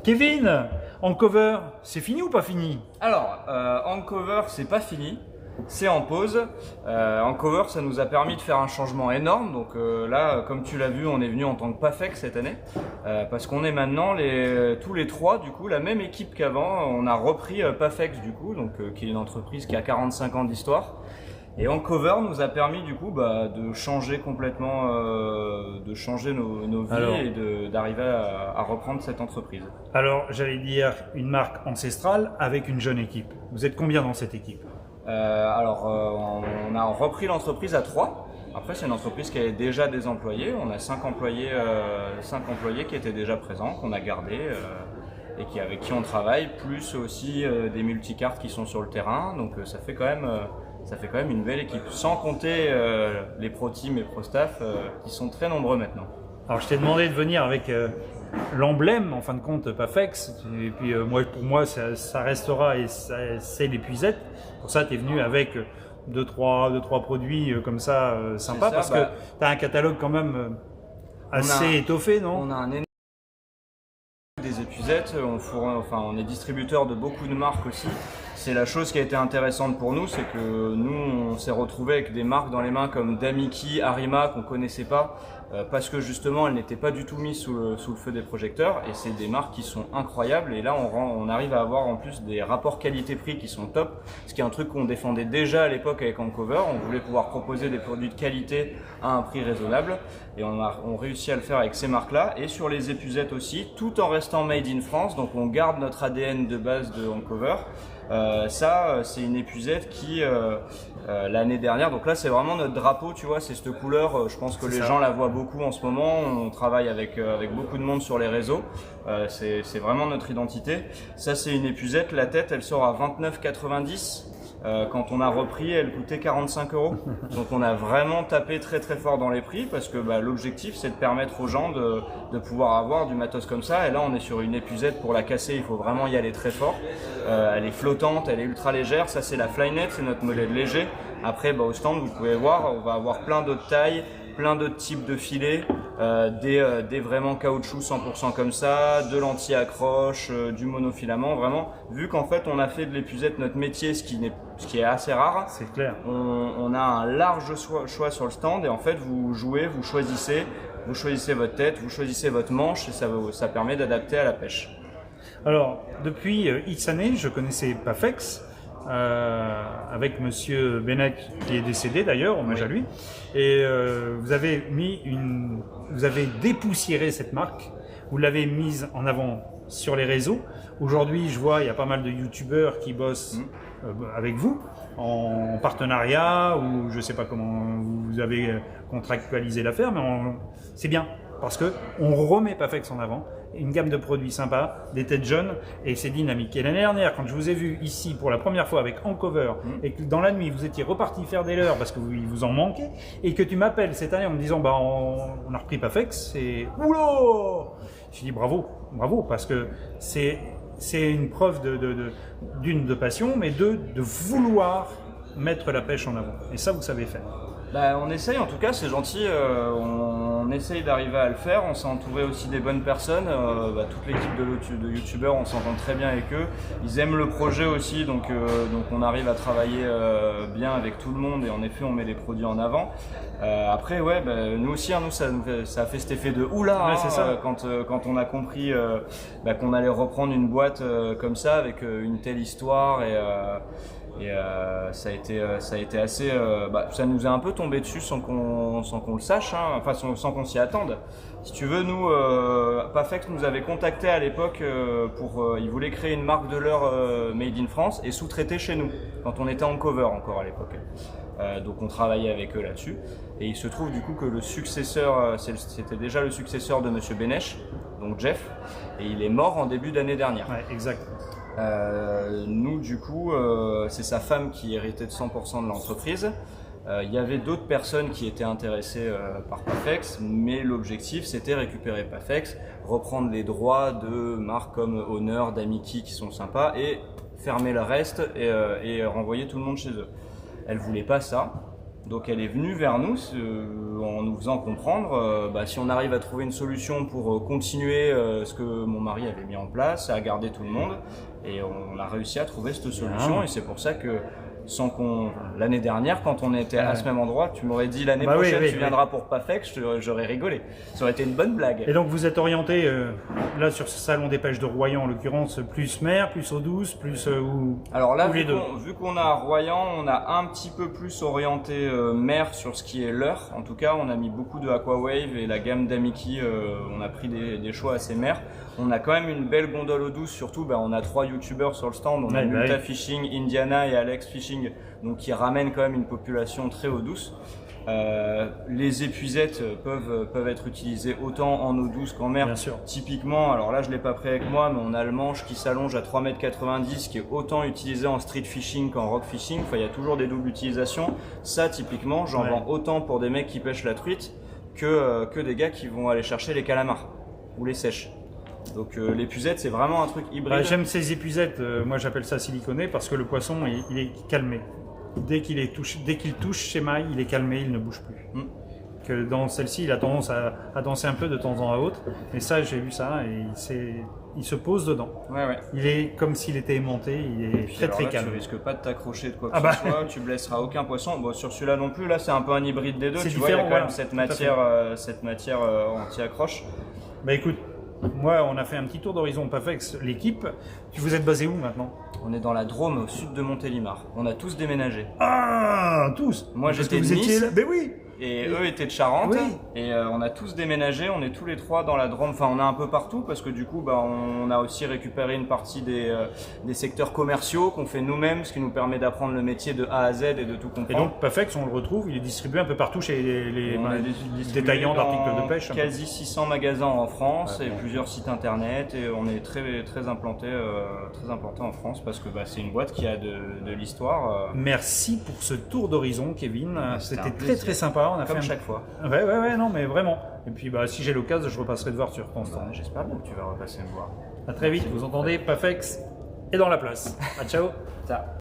Kevin, en cover, c'est fini ou pas fini? Alors, en cover, c'est pas fini, c'est en pause. En cover, ça nous a permis de faire un changement énorme. Donc là, comme tu l'as vu, on est venu en tant que PAFEX cette année, parce qu'on est maintenant tous les trois, du coup, la même équipe qu'avant. On a repris PAFEX, du coup, donc qui est une entreprise qui a 45 ans d'histoire. Et en cover nous a permis du coup de changer complètement, de changer nos vies et d'arriver à reprendre cette entreprise. Alors, j'allais dire une marque ancestrale avec une jeune équipe. Vous êtes combien dans cette équipe? On a repris l'entreprise à 3. Après, c'est une entreprise qui avait déjà des employés. On a 5 employés qui étaient déjà présents, qu'on a gardés et avec qui on travaille, plus aussi des multicartes qui sont sur le terrain. Donc ça fait quand même une belle équipe, sans compter les pro teams et pro staff qui sont très nombreux maintenant. Alors, je t'ai demandé de venir avec l'emblème, en fin de compte, PAFEX. Et puis, pour moi, ça restera et c'est l'épuisette. Pour ça, tu es venu avec deux, trois produits comme ça, sympas, parce que tu as un catalogue quand même assez étoffé, non? On a un énorme des épuisettes, on est distributeur de beaucoup de marques aussi. C'est la chose qui a été intéressante pour nous, c'est que nous on s'est retrouvé avec des marques dans les mains comme Damiki, Arima qu'on connaissait pas, parce que justement elles n'étaient pas du tout mises sous le feu des projecteurs, et c'est des marques qui sont incroyables. Et là on arrive à avoir en plus des rapports qualité-prix qui sont top, ce qui est un truc qu'on défendait déjà à l'époque avec Encover. On voulait pouvoir proposer des produits de qualité à un prix raisonnable, et on réussit à le faire avec ces marques-là. Et sur les épuisettes aussi, tout en restant made in France, donc on garde notre ADN de base de Encover. C'est une épuisette qui l'année dernière, donc là c'est vraiment notre drapeau, tu vois, c'est cette couleur. Je pense que les gens la voient beaucoup en ce moment. On travaille avec beaucoup de monde sur les réseaux. C'est vraiment notre identité. Ça, c'est une épuisette. La tête, elle sort à 29,90. Quand on a repris, elle coûtait 45 €. Donc on a vraiment tapé très très fort dans les prix, parce que l'objectif c'est de permettre aux gens de pouvoir avoir du matos comme ça. Et là on est sur une épuisette, pour la casser il faut vraiment y aller très fort. Elle est flottante, elle est ultra légère. Ça, c'est la Flynet, c'est notre modèle léger. Après au stand vous pouvez voir, on va avoir plein d'autres tailles, plein d'autres types de filets, des vraiment caoutchouc 100% comme ça, de l'anti-accroche, du monofilament. Vraiment, vu qu'en fait on a fait de l'épuisette notre métier, ce qui est assez rare. C'est clair. On a un large choix sur le stand, et en fait vous jouez, vous choisissez votre tête, vous choisissez votre manche, et ça permet d'adapter à la pêche. Alors, depuis X années, je connaissais PAFEX, avec Monsieur Bennett qui est décédé d'ailleurs, hommage à lui. Et vous avez dépoussiéré cette marque, vous l'avez mise en avant sur les réseaux. Aujourd'hui, je vois, il y a pas mal de youtubeurs qui bossent avec vous en partenariat, ou je sais pas comment vous avez contractualisé l'affaire, mais c'est bien parce que on remet PAFEX en avant. Une gamme de produits sympas, des têtes jeunes, et c'est dynamique. Et l'année dernière, quand je vous ai vu ici pour la première fois avec Encover, et que dans la nuit vous étiez reparti faire des leurres parce que vous en manquait, et que tu m'appelles cette année en me disant on a repris PAFEX, et oula, je dis bravo, parce que c'est une preuve de passion, mais de vouloir mettre la pêche en avant. Et ça, vous savez faire. On essaye, en tout cas, c'est gentil. On essaye d'arriver à le faire. On s'est entouré aussi des bonnes personnes. Toute l'équipe de youtubeurs, on s'entend très bien avec eux. Ils aiment le projet aussi, donc on arrive à travailler bien avec tout le monde, et en effet, on met les produits en avant. Après, nous aussi, nous, ça a fait cet effet de oula, quand on a compris qu'on allait reprendre une boîte comme ça, avec une telle histoire, et ça a été assez, ça nous a un peu tombé dessus sans qu'on le sache, sans qu'on s'y attende. Si tu veux, nous, PAFEX nous avait contacté à l'époque ils voulaient créer une marque de leurre made in France et sous-traiter chez nous, quand on était Encover encore à l'époque. Donc on travaillait avec eux là-dessus, et il se trouve du coup que le successeur, c'était déjà le successeur de Monsieur Bénèche, donc Jeff, et il est mort en début d'année dernière. Ouais, exact. Nous, du coup, c'est sa femme qui héritait de 100% de l'entreprise. Il y avait d'autres personnes qui étaient intéressées par PAFEX, mais l'objectif c'était récupérer PAFEX, reprendre les droits de marques comme Honor, Damiki qui sont sympas, et fermer le reste et renvoyer tout le monde chez eux. Elle voulait pas ça. Donc elle est venue vers nous en nous faisant comprendre si on arrive à trouver une solution pour continuer ce que mon mari avait mis en place, à garder tout le monde. Et on a réussi à trouver cette solution et c'est pour ça que l'année dernière, quand on était à ce même endroit, tu m'aurais dit l'année prochaine tu viendras pour PAFEX, j'aurais rigolé. Ça aurait été une bonne blague. Et donc vous êtes orienté là sur ce salon des pêches de Royan en l'occurrence, plus mer, plus eau douce, plus Alors là, les deux. Vu qu'on a à Royan, on a un petit peu plus orienté mer sur ce qui est leurre. En tout cas, on a mis beaucoup de Aquawave et la gamme d'Amiki, on a pris des choix assez mer. On a quand même une belle gondole eau douce, surtout on a 3 youtubeurs sur le stand, on a Multa Fishing, Indiana et Alex Fishing, donc qui ramènent quand même une population très eau douce. Les épuisettes peuvent être utilisées autant en eau douce qu'en mer. Bien sûr. Typiquement, alors là je l'ai pas pris avec moi, mais on a le manche qui s'allonge à 3,90 m qui est autant utilisé en street fishing qu'en rock fishing. Enfin, il y a toujours des doubles utilisations. Ça, typiquement, j'en vends autant pour des mecs qui pêchent la truite que des gars qui vont aller chercher les calamars ou les sèches. Donc l'épuisette, c'est vraiment un truc hybride. J'aime ces épuisettes, moi j'appelle ça siliconé parce que le poisson il est calmé. Dès qu'il touche ses mailles, il est calmé, il ne bouge plus. Que dans celle-ci, il a tendance à danser un peu de temps en autre. Mais ça, j'ai vu ça et il se pose dedans. Ouais. Il est comme s'il était aimanté, il est très calme. Tu risques pas de t'accrocher de quoi que ce soit, tu blesseras aucun poisson. Bon, sur celui-là non plus, là c'est un peu un hybride des deux. Tu vois, il y a quand même cette matière anti-accroche. Bah écoute, moi on a fait un petit tour d'horizon PAFEX, l'équipe. Vous êtes basé où maintenant? On est dans la Drôme, au sud de Montélimar. On a tous déménagé. Ah, tous? Moi j'étais de Nice. Mais oui. Et eux étaient de Charente, et on a tous déménagé, on est tous les trois dans la Drôme, enfin on est un peu partout parce que du coup on a aussi récupéré une partie des secteurs commerciaux qu'on fait nous-mêmes, ce qui nous permet d'apprendre le métier de A à Z et de tout comprendre. Et donc PAFEX, on le retrouve, il est distribué un peu partout chez les détaillants d'articles de pêche. Quasi 600 magasins en France et plusieurs sites internet, et on est très implanté en France parce que c'est une boîte qui a de l'histoire. Merci pour ce tour d'horizon, Kevin, c'était très sympa. On a comme fait chaque fois. Ouais, non, mais vraiment. Et puis, si j'ai l'occasion, je repasserai te voir sur ton stand. J'espère bien que tu vas repasser me voir. À très vite, vous entendez, PAFEX est dans la place. À ciao. Ciao.